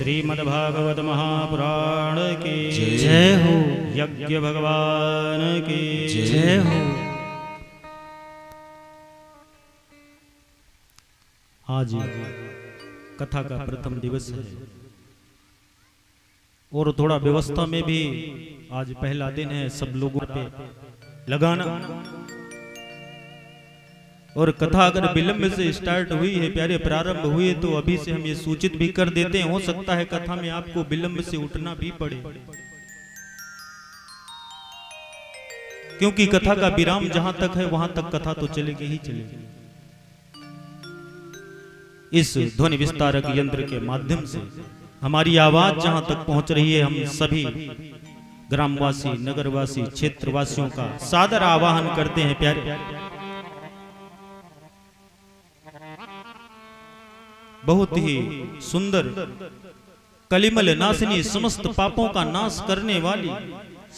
श्रीमद्भागवत महापुराण की जय हो। यज्ञ भगवान की जय हो। आज कथा का प्रथम दिवस है और थोड़ा व्यवस्था में भी आज पहला दिन है, सब लोगों पे लगाना। और कथा अगर विलंब से स्टार्ट हुई है प्यारे, प्रारंभ हुई तो अभी से हम ये सूचित भी कर देते हैं, हो सकता है कथा में आपको विलंब से उठना भी पड़े, क्योंकि कथा का विराम जहां तक है वहां तक कथा तो चलेगी ही चलेगी। इस ध्वनि विस्तारक यंत्र के माध्यम से हमारी आवाज जहां तक पहुंच रही है, हम सभी ग्रामवासी, नगरवासी, क्षेत्रवासियों का सादर आवाहन करते हैं प्यारे, बहुत ही सुंदर कलिमल नासिनी समस्त पापों का नाश करने वाली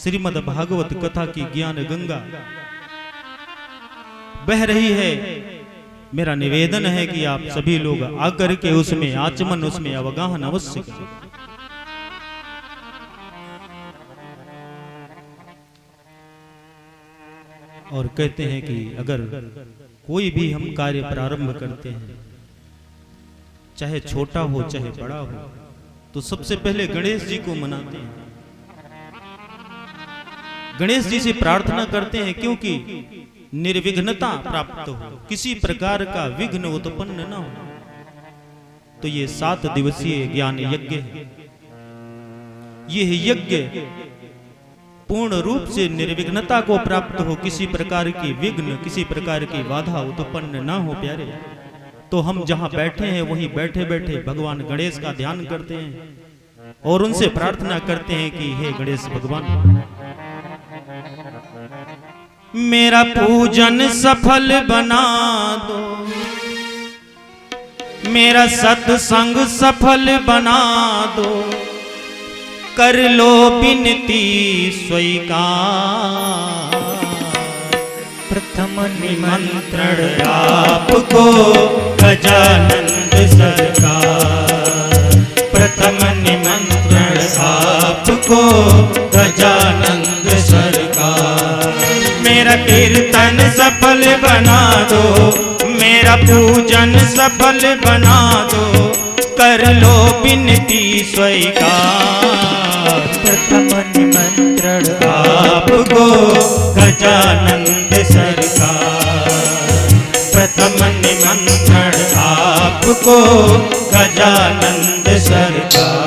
श्रीमद् भागवत कथा की ज्ञान गंगा बह रही है। मेरा निवेदन है कि आप सभी लोग आकर के उसमें आचमन, उसमें अवगाहन अवश्य करें। और कहते हैं कि अगर कोई भी हम कार्य प्रारंभ करते हैं, चाहे छोटा हो चाहे बड़ा हो, तो सबसे पहले गणेश जी को मनाते हैं, गणेश जी से प्रार्थना करते हैं, क्योंकि निर्विघ्नता प्राप्त हो, किसी प्रकार का विघ्न उत्पन्न न हो। तो ये 7 दिवसीय ज्ञान यज्ञ है। यह यज्ञ पूर्ण रूप से निर्विघ्नता को प्राप्त हो, किसी प्रकार की विघ्न, किसी प्रकार की बाधा उत्पन्न न हो प्यारे। तो हम जहां बैठे हैं वहीं बैठे बैठे भगवान गणेश का ध्यान करते हैं और उनसे प्रार्थना करते हैं कि हे गणेश भगवान, मेरा पूजन सफल बना दो, मेरा सत्संग सफल बना दो, कर लो विनती स्वीकार। प्रथम निमंत्रण आपको गजानंद सरकार। प्रथम निमंत्रण आपको गजानंद सरकार। मेरा कीर्तन सफल बना दो, मेरा पूजन सफल बना दो, कर लो विनती स्वीकार। प्रथम निमंत्रण आपको गजानंद सरकार। प्रथम निमंत्रण आपको गजानंद सरकार।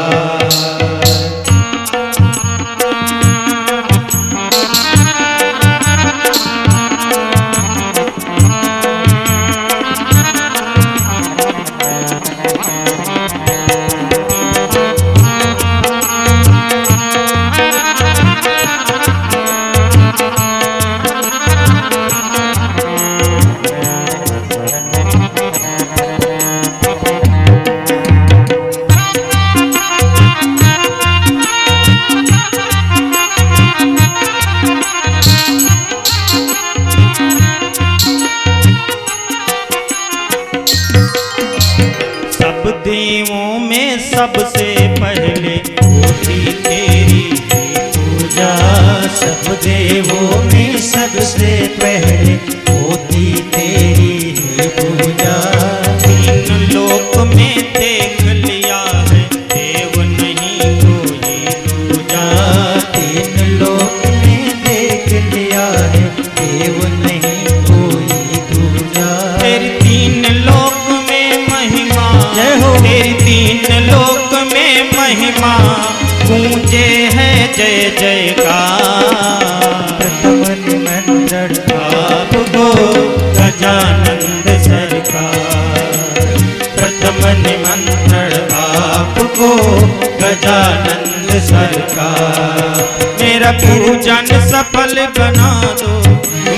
देवों में सबसे पहले होती तेरी पूजा। सब देवों में सबसे पहले होती तेरी ही पूजा। तीन लोक में देख लिया है देव नहीं कोई दूजा। तीन लोक में देख लिया है देव नहीं कोई दूजा। तेरी तीन लोक में महिमा, जय हो। तेरी तीन लोक में महिमा, गूंजे है जय जयकार। प्रथम निमंत्रण आपको गजानंद सरकार। प्रथम निमंत्रण आपको गजानंद सरकार। मेरा पूजन सफल बना दो,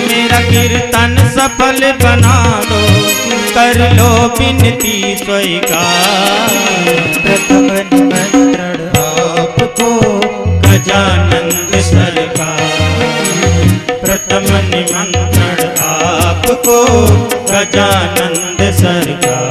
मेरा कीर्तन सफल बना दो, कर लो विनती स्वीकार। प्रथम निमंत्रण आपको गजानंद सरकार। प्रथम निमंत्रण आपको गजानंद सरकार।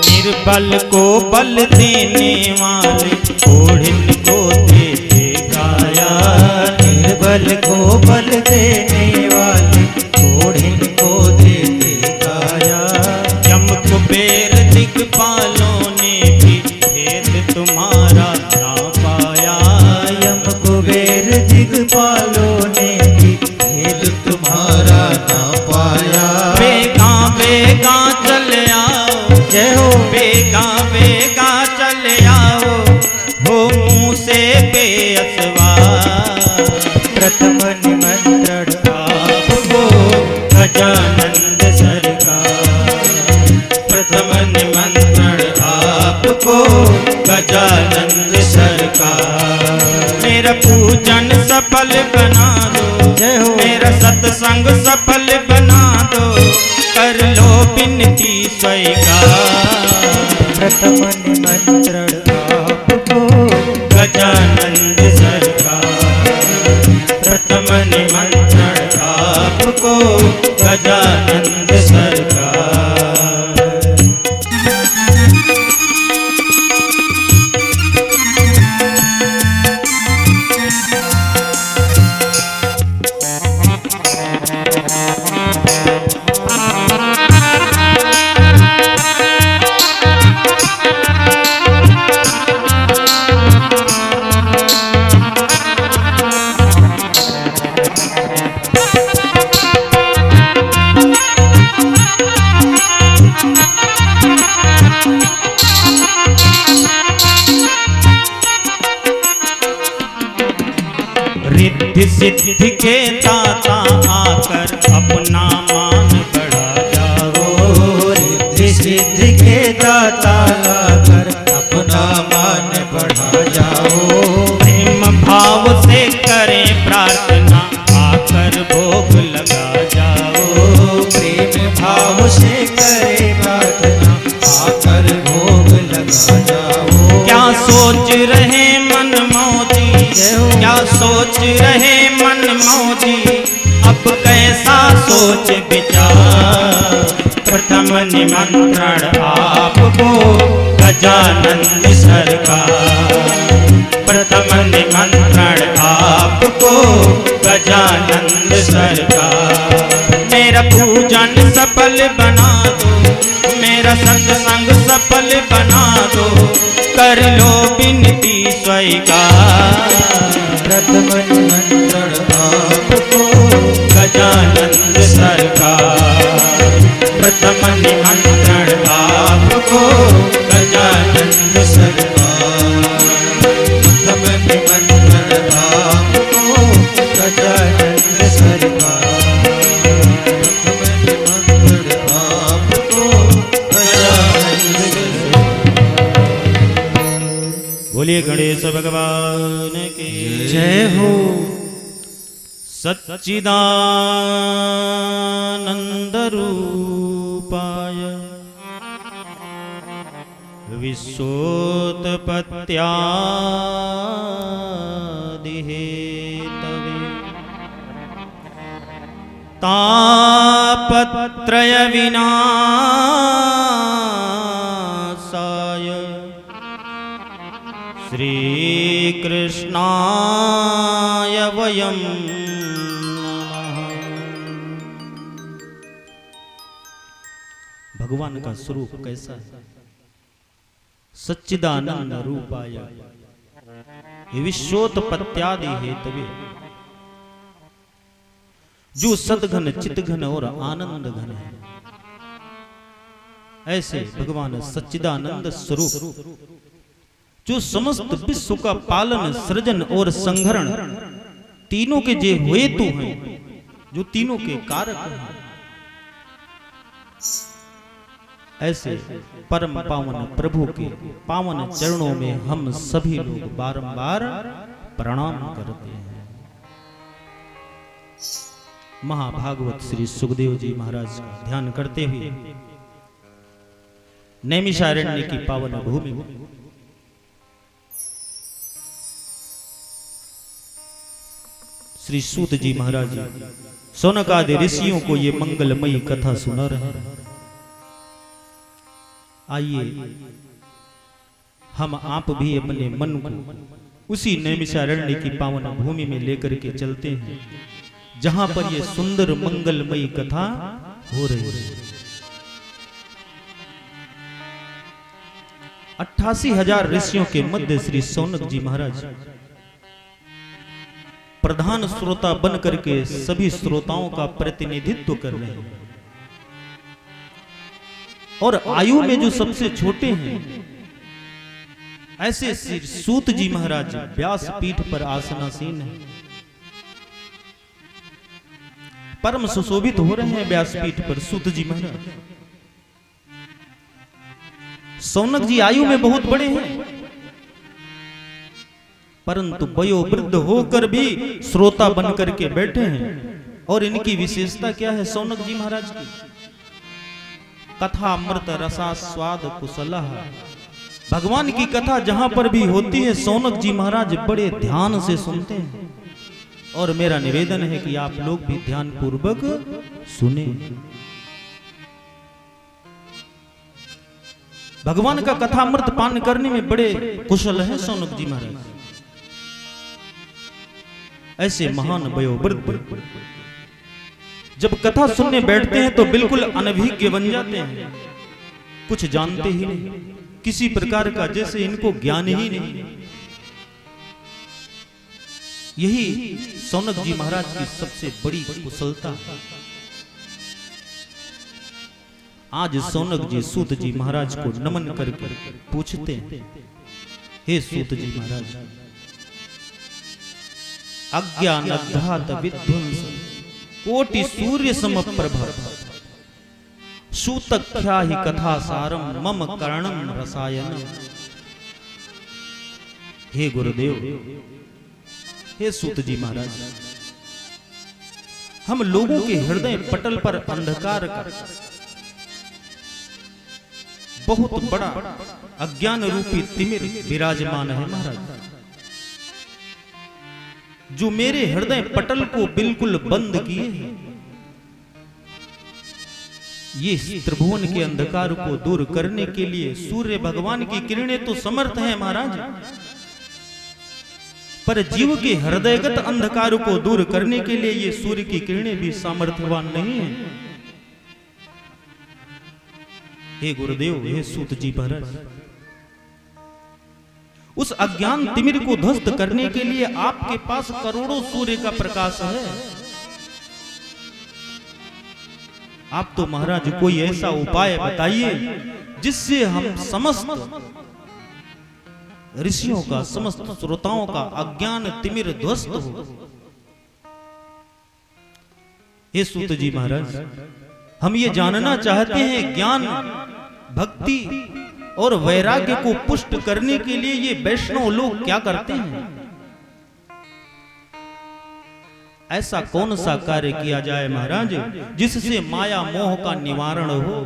निर्बल को बल देने वाले ओढ़िन को देते काया। निर्बल को बल देने वाले ओढ़िन को देते काया। यम कुबेर दिक्पालों ने भी भेद तुम्हारा ना पाया। यम कुबेर दिक्पालों ने भी भेद तुम्हारा ना पाया। बेगा बेगा चले आओ, जय हो। बेगा बेगा चले आओ, हो मुँह से बेअसवा। प्रथम निमंत्रण आपको गजानंद सरकार। प्रथम निमंत्रण आपको गजानंद सरकार। मेरा पूजन सफल बना दो, जय हो। मेरा सत्संग सफल बना दो, कर लो विनती स्वीकार। प्रथम निमंत्रण आपको गजानंद सरकार। प्रथम निमंत्रण आपको गजानंद सरकार। रिद्धि सिद्धि के दाता आकर अपना मान बढ़ा जाओ। रिद्धि सिद्धि के दाता आकर अपना मान बढ़ा जाओ। प्रेम भाव से करें प्रार्थना आकर भोग लगा जाओ। प्रेम भाव से करे प्रार्थना आकर भोग लगा जाओ। क्या सोच रहे मन मौजी, क्या सोच रहे मन मौजी, अब कैसा सोच विचार। प्रथम निमंत्रण आपको गजानंद सरकार। प्रथम निमंत्रण आपको गजानंद सरकार। मेरा पूजन सफल बना दो, मेरा सत्संग सफल बना दो, कर लो विनती स्वीकार। प्रथम निमंत्रण आपको गजानंद सरकार। प्रथम निमंत्रण आपको गजानंद सरकार। प्रथम निमंत्रण आपको गजानंद सरकार। प्रथम निमंत्रण आपको गजानंद सरकार। बोलिए गणेश भगवान की जय हो। सच्चिदानंद रूपाय विश्वोत्पत्त्यादिहेतवे तापत्रय विनाशाय श्री कृष्णाय वयं नमः। भगवान का स्वरूप कैसा है? सच्चिदानंद रूपाय विश्वोत्पत्त्यादि हेतवे, जो सद्घन चितघन और आनंद घन है, ऐसे भगवान सच्चिदानंद स्वरूप जो समस्त विश्व का पालन सृजन और संहरण तीनों के जे हेतु हैं, जो तीनों के कारक हैं, ऐसे परम पावन प्रभु के पावन चरणों में हम सभी लोग बारंबार प्रणाम करते हैं। महाभागवत श्री सुखदेव जी महाराज का ध्यान करते हुए नैमिषारण्य की पावन भूमि में श्री सूत जी महाराज शौनक आदि ऋषियों को ये मंगलमयी कथा सुना रहे हैं। आइए हम आप भी अपने मन को उसी नैमिषारण्य की पावन भूमि में लेकर के चलते हैं, जहां पर ये सुंदर मंगलमयी कथा हो रही है। 88,000 ऋषियों के मध्य श्री शौनक जी महाराज प्रधान श्रोता बन करके सभी श्रोताओं का प्रतिनिधित्व कर रहे हैं, और आयु में जो सबसे छोटे हैं, ऐसे श्री सूत जी महाराज व्यास पीठ पर आसनासीन हैं। परम सुशोभित हो रहे हैं व्यास पीठ पर सूत जी महाराज। शौनक जी आयु में बहुत बड़े हैं, परंतु वयोवृद्ध होकर भी श्रोता बन करके बैठे हैं। और इनकी विशेषता क्या है शौनक जी महाराज की? कथा अमृत रसा स्वाद कुशलः, भगवान की कथा जहां पर भी होती है शौनक जी महाराज बड़े ध्यान से सुनते हैं। और मेरा निवेदन है कि आप लोग भी ध्यान पूर्वक सुने। भगवान का कथा अमृत पान करने में बड़े कुशल हैं शौनक जी महाराज। ऐसे महान वयोवृद्ध जब कथा सुनने बैठते हैं तो बिल्कुल अनभिज्ञ बन जाते हैं, कुछ जानते ही नहीं, किसी प्रकार का जैसे इनको ज्ञान ही नहीं। यही शौनक जी महाराज की सबसे बड़ी कुशलता है। आज शौनक जी सूत जी महाराज को नमन करके पूछते हैं, हे सूत जी महाराज, अज्ञान अघात विध्वंस कोटि सूर्य सम प्रभ सूतख्या ही कथा सारम मम कर्णम रसायन। हे गुरुदेव, हे सूत जी महाराज, हम लोगों के हृदय पटल पर अंधकार का बहुत बड़ा अज्ञान रूपी तिमिर विराजमान है महाराज, जो मेरे हृदय पटल को बिल्कुल बंद किए हैं। ये त्रिभुवन के अंधकार को दूर करने के लिए सूर्य भगवान की किरणें तो समर्थ हैं महाराज, पर जीव के हृदयगत अंधकार को दूर करने के लिए ये सूर्य की किरणें भी सामर्थ्यवान नहीं है। हे गुरुदेव, हे सूत जी महाराज, उस अज्ञान तिमिर को ध्वस्त करने के लिए आपके पास करोड़ों सूर्य का प्रकाश है। आप तो महाराज कोई ऐसा उपाय बताइए जिससे हम समस्त ऋषियों का, समस्त श्रोताओं का अज्ञान तिमिर ध्वस्त हो। हे सूत जी महाराज, हम ये जानना चाहते हैं, ज्ञान, भक्ति और वैराग्य को पुष्ट करने के लिए ये वैष्णव लोग क्या करते हैं? ऐसा कौन सा कार्य किया जाए महाराज जिससे माया मोह का निवारण हो?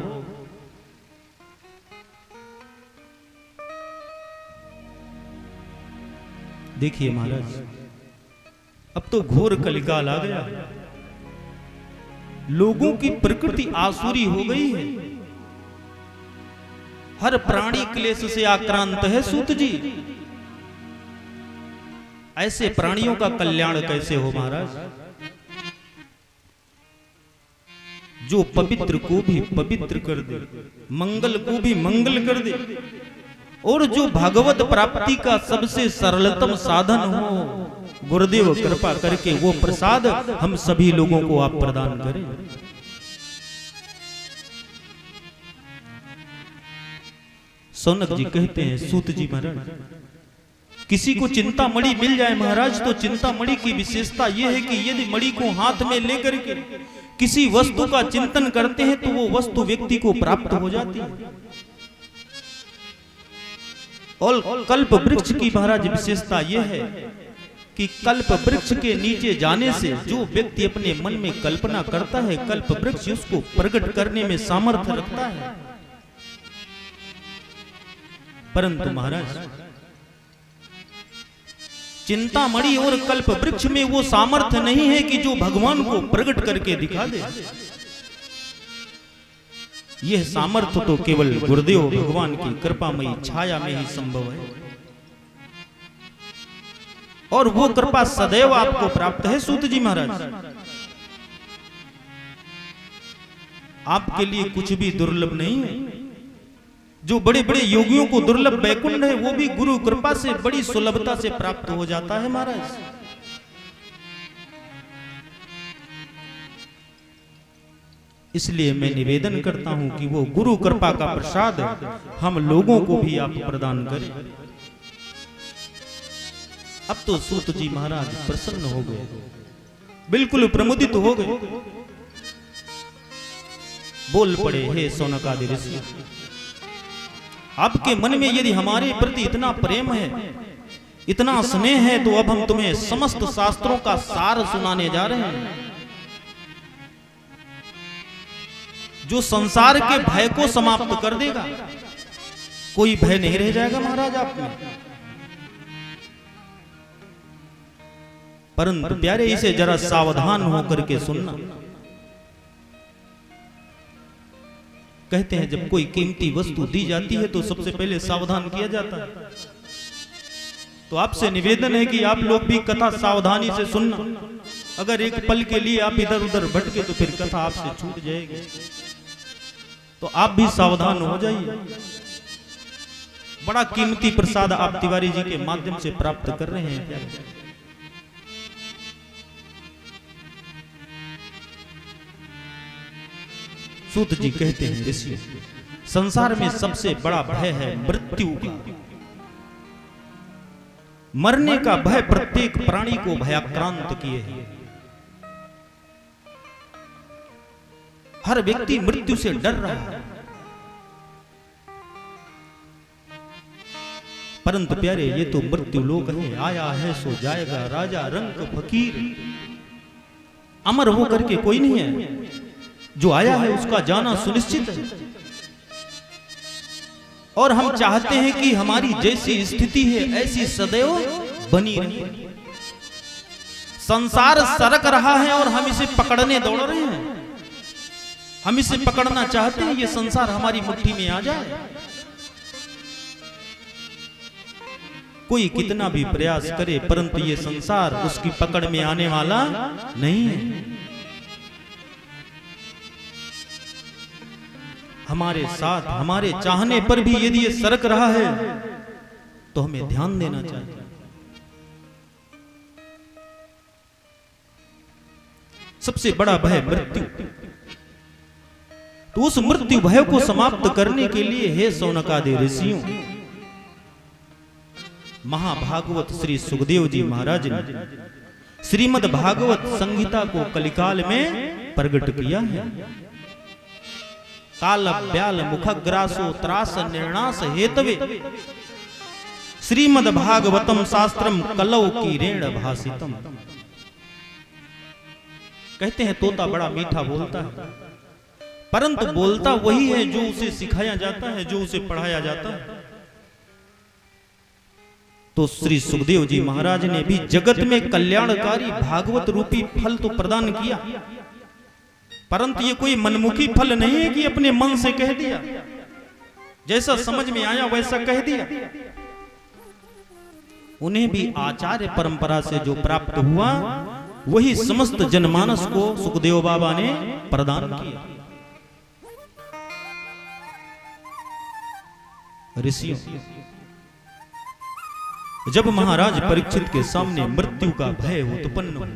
देखिए महाराज, अब तो घोर कलिकाल आ गया, लोगों की प्रकृति आसुरी हो गई है, हर प्राणी क्लेश से आक्रांत है सूत जी। ऐसे प्राणियों का कल्याण कैसे हो महाराज? जो पवित्र को भी पवित्र कर दे, मंगल को भी मंगल कर दे, और जो भगवत प्राप्ति का सबसे सरलतम साधन हो, गुरुदेव कृपा करके वो प्रसाद हम सभी लोगों को आप प्रदान करें। सौनक जी कहते हैं, सूत जी महाराज, किसी को चिंता मणि मिल जाए महाराज, तो चिंता मणि की विशेषता यह है कि यदि मणि को हाथ में लेकर के किसी वस्तु का चिंतन करते हैं तो वो वस्तु व्यक्ति को प्राप्त हो जाती है। और कल्प वृक्ष की महाराज विशेषता यह है कि कल्प वृक्ष के नीचे जाने से जो व्यक्ति अपने मन में कल्पना करता है, कल्प वृक्ष उसको प्रकट करने में सामर्थ्य रखता है। परंतु महाराज, चिंतामणि और कल्प वृक्ष में वो सामर्थ्य नहीं है कि जो भगवान को प्रकट करके दिखा दे। यह सामर्थ्य तो केवल गुरुदेव भगवान की कृपामयी छाया में ही संभव है, और वो कृपा सदैव आपको प्राप्त है सूत जी महाराज। आपके लिए कुछ भी दुर्लभ नहीं है। जो बड़े बड़े योगियों को दुर्लभ वैकुंठ है, वो भी गुरु कृपा से बड़ी सुलभता से प्राप्त हो जाता है महाराज। इसलिए मैं निवेदन करता हूं कि वो गुरु कृपा का प्रसाद हम लोगों को भी आप प्रदान करें। अब तो सूत जी महाराज प्रसन्न हो गए, बिल्कुल प्रमुदित हो गए, बोल पड़े, हे सौनकादि ऋषि, आपके मन में यदि हमारे प्रति इतना प्रेम है, इतना स्नेह है, तो अब हम तुम्हें समस्त शास्त्रों का सार सुनाने जा रहे हैं, जो संसार के भय को समाप्त कर देगा। कोई भय नहीं रह जाएगा महाराज आप में। परंतु प्यारे, इसे जरा सावधान होकर के सुनना। कहते हैं जब कोई कीमती वस्तु दी जाती है तो सबसे पहले सावधान किया जाता है। तो आपसे निवेदन है कि आप लोग भी कथा सावधानी से सुनना। अगर एक पल के लिए आप इधर उधर भटके तो फिर कथा आपसे छूट जाएगी, तो आप भी सावधान हो जाइए। बड़ा कीमती प्रसाद आप तिवारी जी के माध्यम से प्राप्त कर रहे हैं। सूत जी कहते हैं, ऋषि, संसार में सबसे बड़ा भय है मृत्यु का। मरने का भय प्रत्येक प्राणी को भयाक्रांत किए है। हर व्यक्ति मृत्यु से डर रहा है। परंतु प्यारे, ये तो मृत्यु लोक है, आया है सो जाएगा, राजा रंक फकीर। अमर हो करके कोई नहीं है, जो आया है उसका जाना सुनिश्चित है। और हम चाहते हैं कि हमारी जैसी स्थिति है ऐसी सदैव बनी रहे। संसार सरक रहा है और हम इसे पकड़ने दौड़ रहे हैं। हम इसे पकड़ना चाहते हैं, ये संसार हमारी मुट्ठी में आ जाए। कोई कितना भी प्रयास करे, परंतु ये संसार उसकी पकड़ में आने वाला नहीं है। हमारे साथ, हमारे चाहने पर भी यदि ये सरक रहा है तो हमें ध्यान देना चाहिए। सबसे बड़ा भय मृत्यु। तो उस मृत्यु भय को समाप्त करने के लिए हे शौनकादि ऋषियों, महाभागवत श्री सुखदेव जी महाराज ने श्रीमद् भागवत संहिता को कलिकाल में प्रकट किया है। काल ब्याल मुखग्रासो त्रास निर्णास हेतवे श्रीमद् भागवतम शास्त्रम कलौ कीरेण भासितम। कहते हैं तोता बड़ा मीठा बोलता है, परंतु बोलता वही है जो उसे सिखाया जाता है, जो उसे पढ़ाया जाता है। तो श्री सुखदेव जी महाराज ने भी जगत में कल्याणकारी भागवत रूपी फल तो प्रदान किया, परंतु ये कोई मनमुखी फल नहीं है कि अपने मन से कह दिया, जैसा समझ में आया वैसा कह दिया। उन्हें भी आचार्य परंपरा से जो प्राप्त हुआ वही समस्त जनमानस को सुखदेव बाबा ने प्रदान किया। ऋषियों, जब महाराज परीक्षित के सामने मृत्यु का भय उत्पन्न हुआ,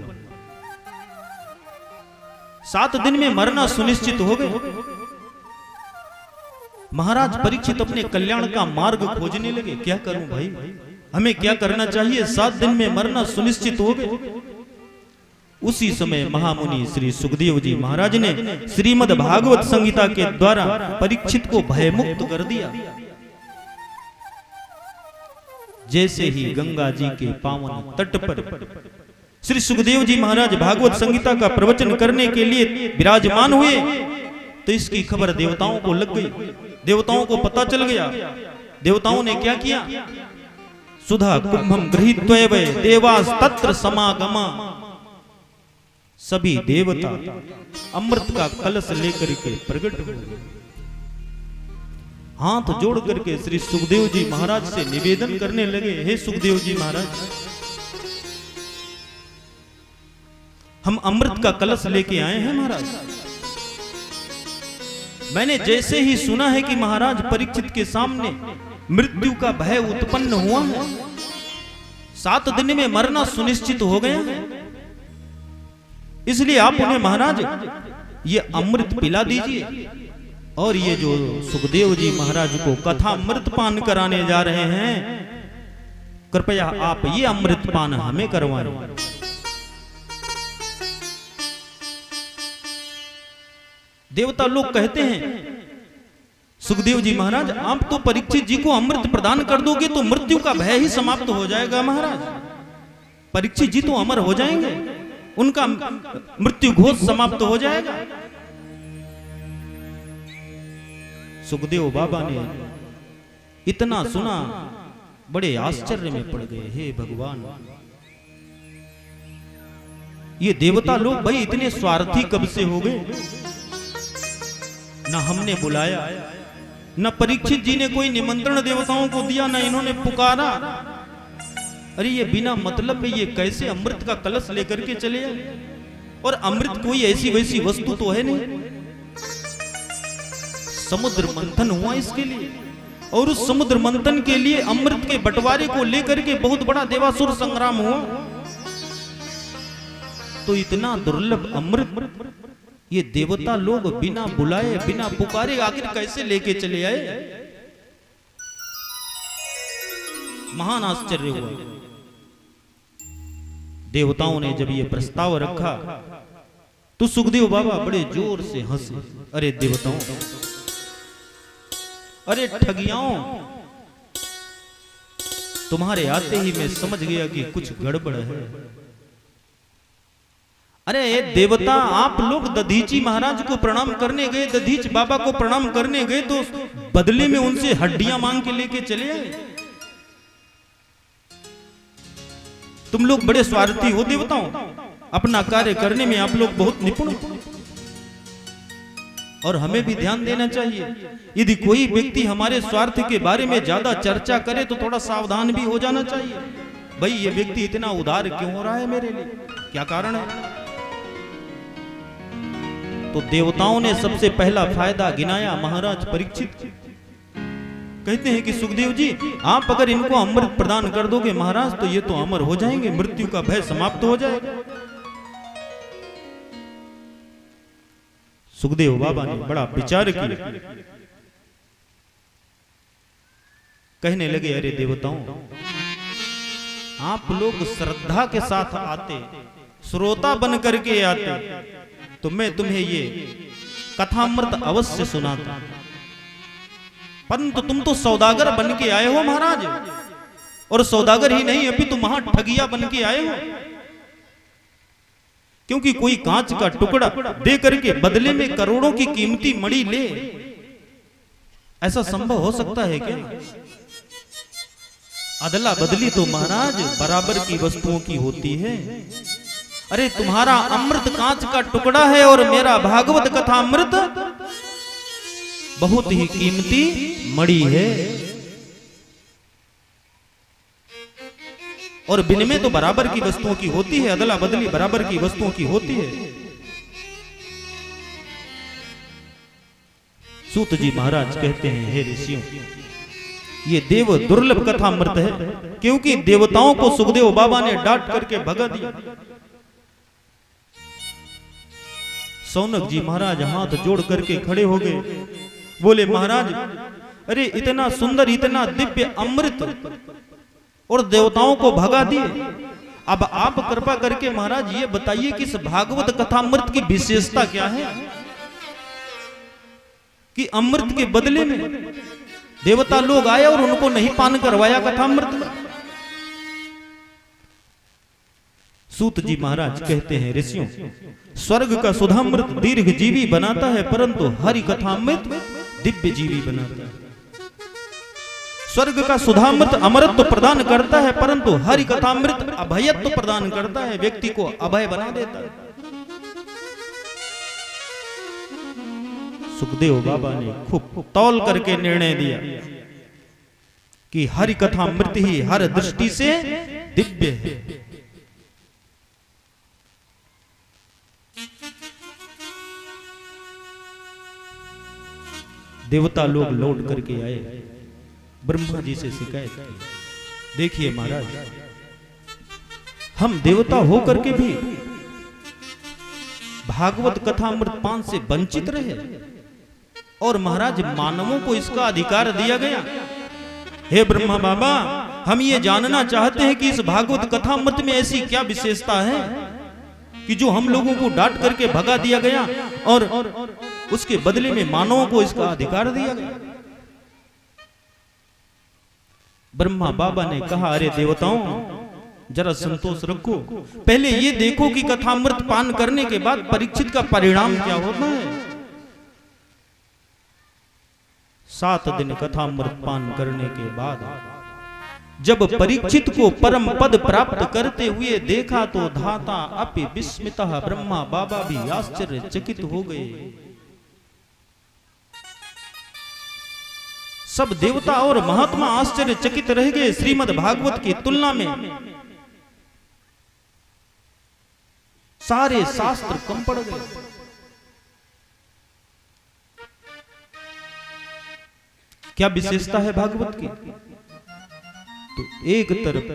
7 दिन में मरना सुनिश्चित हो गए, महाराज परीक्षित अपने कल्याण का मार्ग खोजने लगे। क्या करूं भाई, हमें क्या करना चाहिए? 7 दिन में मरना सुनिश्चित हो गए। उसी समय महामुनि श्री सुखदेव जी महाराज ने श्रीमद् भागवत संहिता के द्वारा परीक्षित को भय मुक्त कर दिया। जैसे ही गंगा जी के पावन तट पर श्री सुखदेव जी महाराज भागवत संहिता का प्रवचन करने के लिए विराजमान हुए, तो इसकी खबर देवताओं को लग गई। देवताओं को पता चल गया। देवताओं ने क्या किया? सुधा कुंभम गृहीत्वैव देवास तत्र समागमा। सभी देवता अमृत का कलश लेकर के प्रकट हुए। हाथ जोड़ करके श्री सुखदेव जी महाराज से निवेदन करने लगे, हे सुखदेव जी महाराज, हम अमृत का कलश लेके आए हैं महाराज। मैंने जैसे ही सुना है कि महाराज परीक्षित के सामने मृत्यु का भय उत्पन्न हुआ है, 7 दिन में मरना सुनिश्चित हो गया है, इसलिए आप उन्हें महाराज ये अमृत पिला दीजिए। और ये जो सुखदेव जी महाराज को कथा अमृत पान कराने जा रहे हैं, कृपया आप ये अमृत पान हमें करवाएं। देवता लोग कहते हैं, सुखदेव जी महाराज आप तो परीक्षित जी को अमृत प्रदान कर दोगे तो मृत्यु का भय ही समाप्त हो जाएगा महाराज। परीक्षित जी तो अमर हो जाएंगे, उनका मृत्यु घोष समाप्त हो जाएगा। सुखदेव बाबा ने इतना सुना, बड़े आश्चर्य में पड़ गए। हे भगवान, ये देवता लोग भाई इतने स्वार्थी कब से हो गए? न हमने बुलाया, न परीक्षित जी ने कोई निमंत्रण देवताओं को दिया, न इन्होंने पुकारा। अरे ये बिना मतलब में ये कैसे अमृत का कलश लेकर के चले आए? और अमृत कोई ऐसी वैसी वस्तु तो है नहीं। समुद्र मंथन हुआ इसके लिए, और उस समुद्र मंथन के लिए अमृत के बंटवारे को लेकर के बहुत बड़ा देवासुर संग्राम हुआ। तो इतना दुर्लभ अमृत ये देवता लोग बिना बुलाए बिना पुकारे आखिर कैसे लेके चले आए? महान आश्चर्य हुआ। देवताओं ने जब ये प्रस्ताव रखा तो सुखदेव बाबा बड़े जोर से हंसे। अरे देवताओं, अरे ठगियाओं, तुम्हारे आते ही मैं समझ गया कि कुछ गड़बड़ है। अरे देवता, आप लोग दधीची महाराज को प्रणाम करने गए, दधीच बाबा को प्रणाम करने गए, तो बदले में उनसे हड्डियां मांग के लेके चले आए। तुम लोग बड़े स्वार्थी हो देवताओं, अपना कार्य करने में आप लोग बहुत निपुण हो, और हमें भी ध्यान देना चाहिए। यदि कोई व्यक्ति हमारे स्वार्थ के बारे में ज्यादा चर्चा करे तो थोड़ा सावधान भी हो जाना चाहिए। भाई, ये व्यक्ति इतना उदार क्यों हो रहा है मेरे लिए, क्या कारण है? तो देवताओं ने सबसे पहला फायदा गिनाया महाराज परीक्षित। कहते हैं कि सुखदेव जी, आप अगर इनको अमृत प्रदान कर दोगे महाराज, तो ये तो अमर हो जाएंगे, मृत्यु का भय समाप्त हो जाएगा। सुखदेव बाबा ने बड़ा विचार किया, कहने लगे, अरे देवताओं, आप लोग श्रद्धा के साथ आते, श्रोता बन करके आते, तो मैं तुम्हें ये कथामृत अवश्य सुनाता। परंतु तुम तो सौदागर बन के आए हो महाराज, और सौदागर ही नहीं, अभी तुम वहां ठगिया बन के आए हो। क्योंकि कोई कांच का टुकड़ा दे करके बदले में करोड़ों की कीमती मणि ले, ऐसा संभव हो सकता है क्या? अदला बदली तो महाराज बराबर की वस्तुओं की होती है। अरे तुम्हारा अमृत कांच का टुकड़ा है, और मेरा भागवत कथा अमृत बहुत ही कीमती मणि है, और विनिमय तो बराबर की वस्तुओं की होती है, अदला बदली बराबर की वस्तुओं की होती है। सूत जी महाराज कहते हैं, हे ऋषियों, ये देव दुर्लभ कथा अमृत है, क्योंकि देवताओं को सुखदेव बाबा ने डांट करके भगा दिया। सौनक जी महाराज हाथ जोड़ करके खड़े हो गए, बोले, महाराज, अरे इतना सुंदर, इतना दिव्य अमृत, और देवताओं को भगा दिए। अब आप कृपा करके महाराज ये बताइए कि इस भागवत कथामृत की विशेषता क्या है, कि अमृत के बदले में देवता लोग आए और उनको नहीं पान करवाया कथामृत। सूत जी महाराज कहते हैं, ऋषियों, स्वर्ग का सुधामृत दीर्घ जीवी बनाता है, परंतु हरि कथामृत दिव्य जीवी बनाता है। स्वर्ग का सुधामृत अमरत्व प्रदान करता है, परंतु हरि कथामृत अभयत्व प्रदान करता है, व्यक्ति को अभय बना देता है। सुखदेव बाबा ने खूब तौल करके निर्णय दिया कि हरि कथामृत ही हर दृष्टि से दिव्य है। देवता लोग लौट करके आए, ब्रह्मा जी से शिकायत की, देखिए महाराज, हम देवता होकर के भी भागवत कथामृत पान से वंचित रहे, और महाराज मानवों को इसका अधिकार दिया गया। हे ब्रह्मा बाबा, हम ये जानना चाहते हैं कि इस भागवत कथामृत में ऐसी क्या विशेषता है कि जो हम लोगों को डांट करके भगा दिया गया, और उसके बदले में मानवों को इसका अधिकार दिया गया। ब्रह्मा बाबा ने कहा, अरे देवताओं, जरा संतोष रखो, पहले ये देखो कि कथामृत पान करने के बाद परीक्षित का परिणाम क्या होता है। 7 दिन कथामृत पान करने के बाद जब परीक्षित को परम पद प्राप्त करते हुए देखा, तो धाता अपि विस्मितः, ब्रह्मा बाबा भी आश्चर्यचकित हो गए। सब देवता और महात्मा आश्चर्यचकित रह गए। श्रीमद् भागवत की तुलना में सारे शास्त्र कम पड़ गए। क्या विशेषता है भागवत की? तो एक तरफ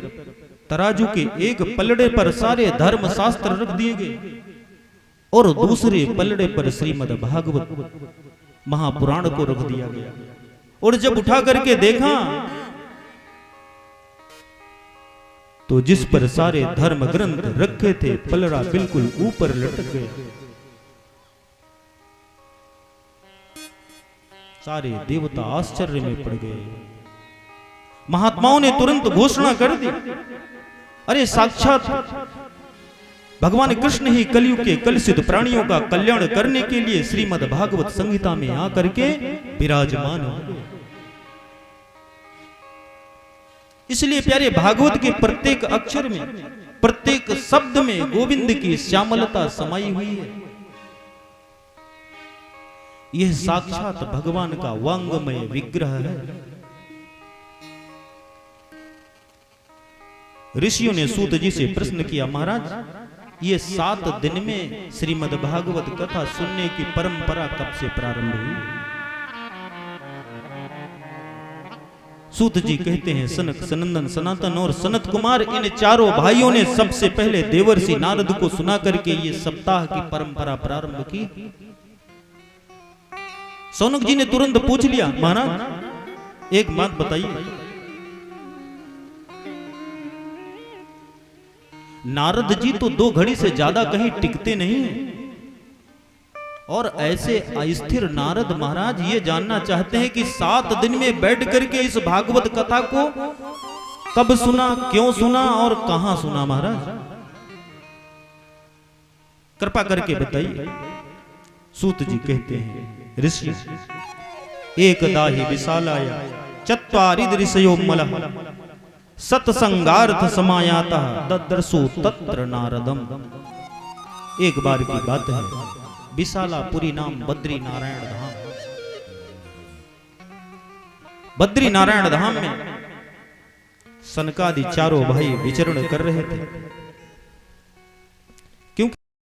तराजू के एक पलड़े पर सारे धर्म शास्त्र रख दिए गए, और दूसरे पलड़े पर श्रीमद् भागवत महापुराण को रख दिया गया। और जब उठा करके देखा तो जिस पर सारे धर्म ग्रंथ रखे थे पलड़ा बिल्कुल ऊपर लटक गया। सारे देवता आश्चर्य में पड़ गए। महात्माओं ने तुरंत घोषणा कर दी, अरे साक्षात भगवान कृष्ण ही कलयुग के कलुषित प्राणियों का कल्याण करने के लिए श्रीमद् भागवत संहिता में आकर के विराजमान हो गए। इसलिए प्यारे भागवत के प्रत्येक अक्षर में, प्रत्येक शब्द में गोविंद की श्यामलता समाई हुई है। यह साक्षात भगवान का वांगमय विग्रह है। ऋषियों ने सूत जी से प्रश्न किया, महाराज ये 7 दिन में श्रीमद् भागवत कथा सुनने की परंपरा कब से प्रारंभ हुई? सूत जी कहते हैं, सनक, सनंदन, सनातन और सनत कुमार इन चारों भाइयों ने सबसे पहले देवर्षि नारद को सुना करके ये सप्ताह की परंपरा प्रारंभ की। सौनक जी ने तुरंत पूछ लिया, महाराज एक बात बताइए, नारद जी तो 2 घड़ी से ज्यादा कहीं टिकते नहीं हैं, और ऐसे अस्थिर नारद महाराज ये जानना चाहते हैं कि 7 दिन में बैठ करके इस भागवत कथा को कब सुना, क्यों सुना और कहां सुना? महाराज कृपा करके बताइए। सूत जी कहते हैं, ऋषि एकदा हि विशालाया चत्वारि ऋषयो मलः सत्संगार्थ समायाता ददर्शो तत्र नारदम। एक बार की बात है, विशालापुरी नाम बद्री नारायण धाम, बद्री नारायण धाम में सनकादि चारों भाई विचरण कर रहे थे।